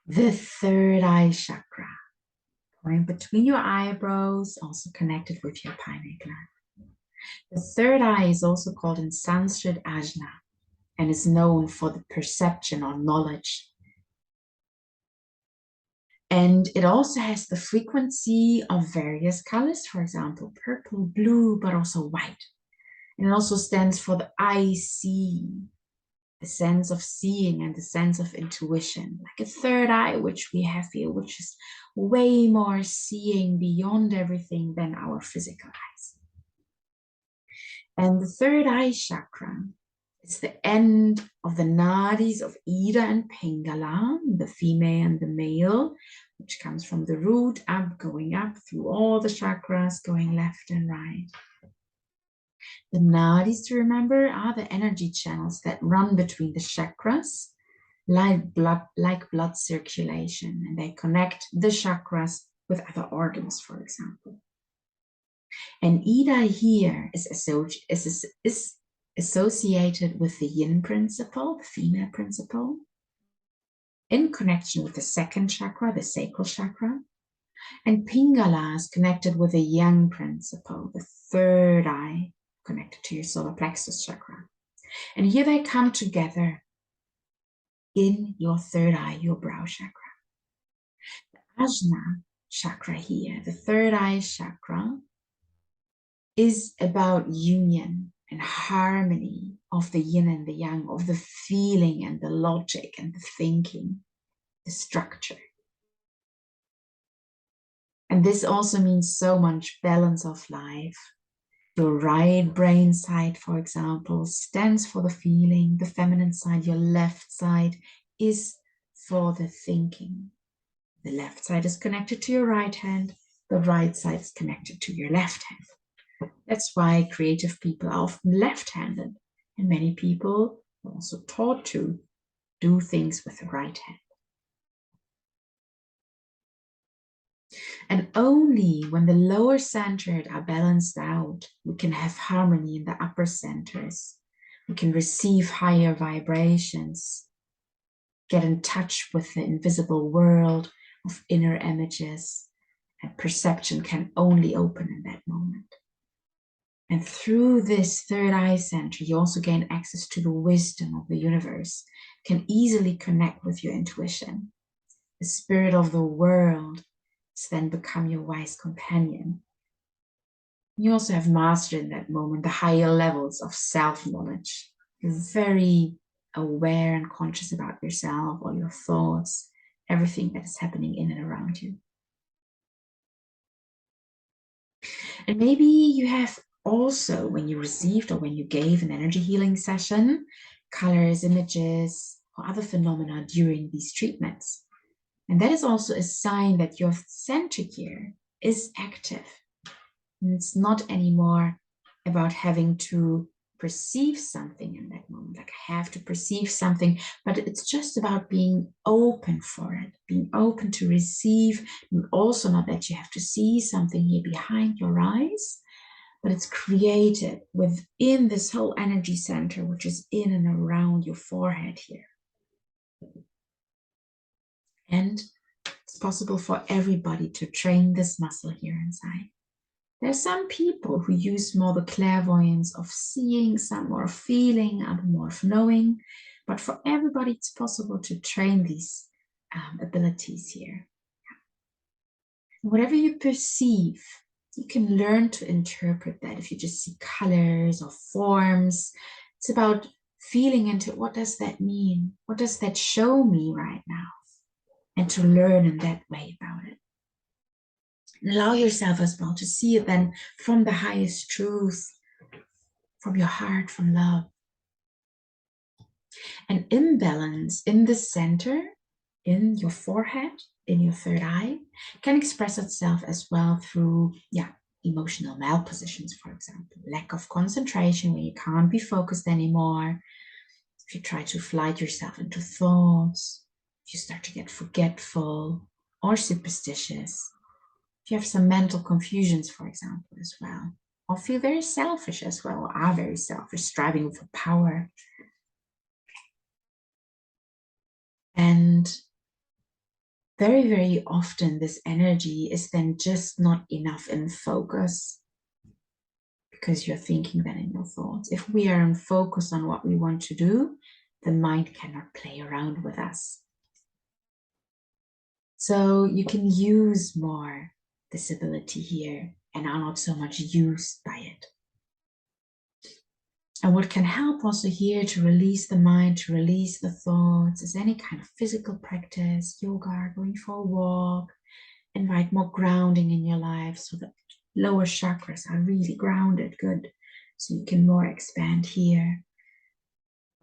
The third eye chakra, point between your eyebrows, also connected with your pineal gland. The third eye is also called in Sanskrit ajna and is known for the perception or knowledge. And it also has the frequency of various colors, for example, purple, blue, but also white. And it also stands for the I see, the sense of seeing and the sense of intuition, like a third eye, which we have here, which is way more seeing beyond everything than our physical eyes. And the third eye chakra is the end of the nadis of Ida and Pingala, the female and the male, which comes from the root up, going up through all the chakras, going left and right. The nadis, to remember, are the energy channels that run between the chakras, like blood circulation, and they connect the chakras with other organs, for example. And Ida here is associated with the yin principle, the female principle, in connection with the second chakra, the sacral chakra. And Pingala is connected with the yang principle, the third eye, connected to your solar plexus chakra. And here they come together in your third eye, your brow chakra. The Ajna chakra here, the third eye chakra, is about union and harmony of the yin and the yang, of the feeling and the logic and the thinking, the structure. And this also means so much balance of life. Your right brain side, for example, stands for the feeling. The feminine side, your left side, is for the thinking. The left side is connected to your right hand. The right side is connected to your left hand. That's why creative people are often left-handed, and many people are also taught to do things with the right hand. And only when the lower centers are balanced out, we can have harmony in the upper centers. We can receive higher vibrations, get in touch with the invisible world of inner images, and perception can only open in that moment. And through this third eye center, you also gain access to the wisdom of the universe, can easily connect with your intuition. The spirit of the world has then become your wise companion. You also have mastered in that moment the higher levels of self-knowledge. You're very aware and conscious about yourself, all your thoughts, everything that is happening in and around you. And maybe you have also, when you received or when you gave an energy healing session, colors, images, or other phenomena during these treatments. And that is also a sign that your center here is active. And it's not anymore about having to perceive something in that moment, like I have to perceive something, but it's just about being open for it, being open to receive, and also not that you have to see something here behind your eyes, but it's created within this whole energy center, which is in and around your forehead here. And it's possible for everybody to train this muscle here inside. There's some people who use more the clairvoyance of seeing, some more of feeling, other more of knowing. But for everybody, it's possible to train these abilities here. Whatever you perceive, you can learn to interpret that. If you just see colors or forms, it's about feeling into what does that mean? What does that show me right now? And to learn in that way about it. And allow yourself as well to see it then from the highest truth, from your heart, from love. An imbalance in the center, in your forehead, in your third eye, can express itself as well through, emotional malpositions, for example. Lack of concentration, when you can't be focused anymore. If you try to flight yourself into thoughts, if you start to get forgetful or superstitious. If you have some mental confusions, for example, as well, or feel very selfish as well, or are very selfish, striving for power. And very, very often this energy is then just not enough in focus because you're thinking that in your thoughts. If we are in focus on what we want to do, the mind cannot play around with us. So you can use more this ability here and are not so much used by it. And what can help also here to release the mind, to release the thoughts, is any kind of physical practice, yoga, going for a walk, invite more grounding in your life so that lower chakras are really grounded, good. So you can more expand here.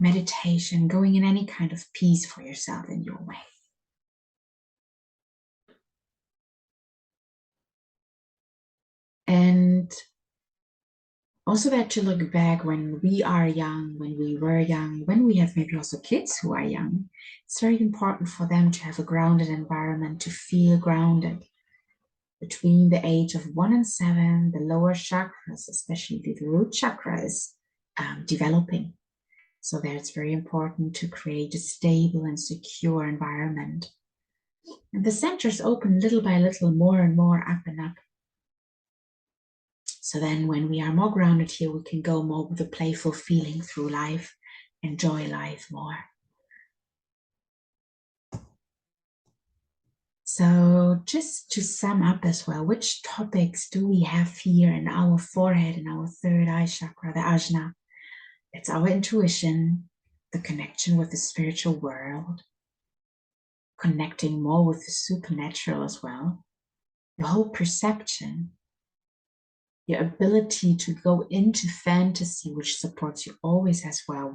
Meditation, going in any kind of peace for yourself in your way. And also that to look back when we are young, when we were young, when we have maybe also kids who are young, it's very important for them to have a grounded environment, to feel grounded. Between the age of 1 and 7, the lower chakras, especially the root chakra, is developing. So there it's very important to create a stable and secure environment. And the centers open little by little, more and more up and up. So then when we are more grounded here, we can go more with a playful feeling through life, enjoy life more. So just to sum up as well, which topics do we have here in our forehead, in our third eye chakra, the ajna? It's our intuition, the connection with the spiritual world, connecting more with the supernatural as well, the whole perception, your ability to go into fantasy, which supports you always as well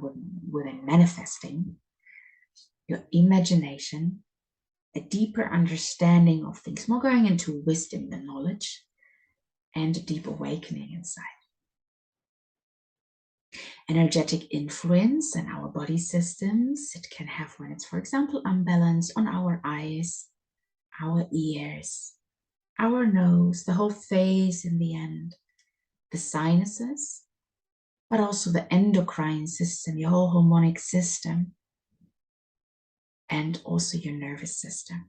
within manifesting, your imagination, a deeper understanding of things, more going into wisdom than knowledge, and a deep awakening inside. Energetic influence in our body systems, it can have when it's, for example, unbalanced on our eyes, our ears, our nose, the whole face in the end, the sinuses, but also the endocrine system, your whole hormonic system, and also your nervous system.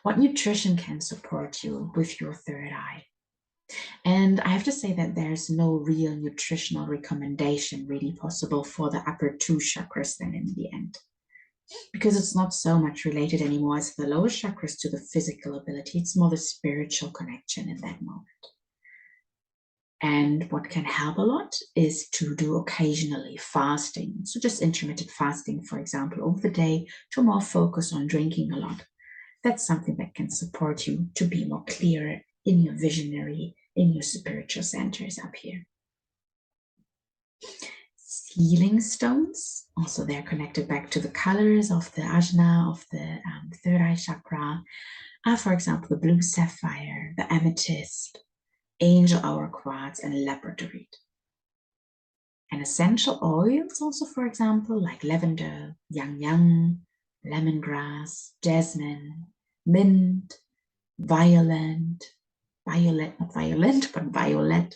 What nutrition can support you with your third eye? And I have to say that there's no real nutritional recommendation really possible for the upper two chakras then in the end, because it's not so much related anymore as the lower chakras to the physical ability. It's more the spiritual connection in that moment. And what can help a lot is to do occasionally fasting. So just intermittent fasting, for example, over the day, to more focus on drinking a lot. That's something that can support you to be more clear in your visionary, in your spiritual centers up here. Healing stones, also they're connected back to the colors of the ajna, of the third eye chakra, are, for example, the blue sapphire, the amethyst, angel hour quartz, and labradorite. And essential oils also, for example, like lavender, yang, lemongrass, jasmine, mint, violet, not violent, but violet,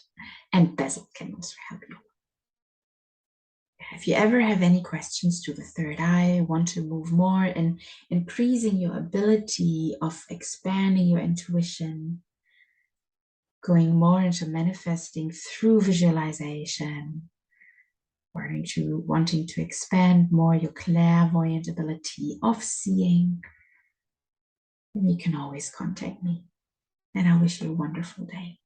and basil can also help you. If you ever have any questions to the third eye, want to move more in increasing your ability of expanding your intuition, going more into manifesting through visualization, or into wanting to expand more your clairvoyant ability of seeing, then you can always contact me. And I wish you a wonderful day.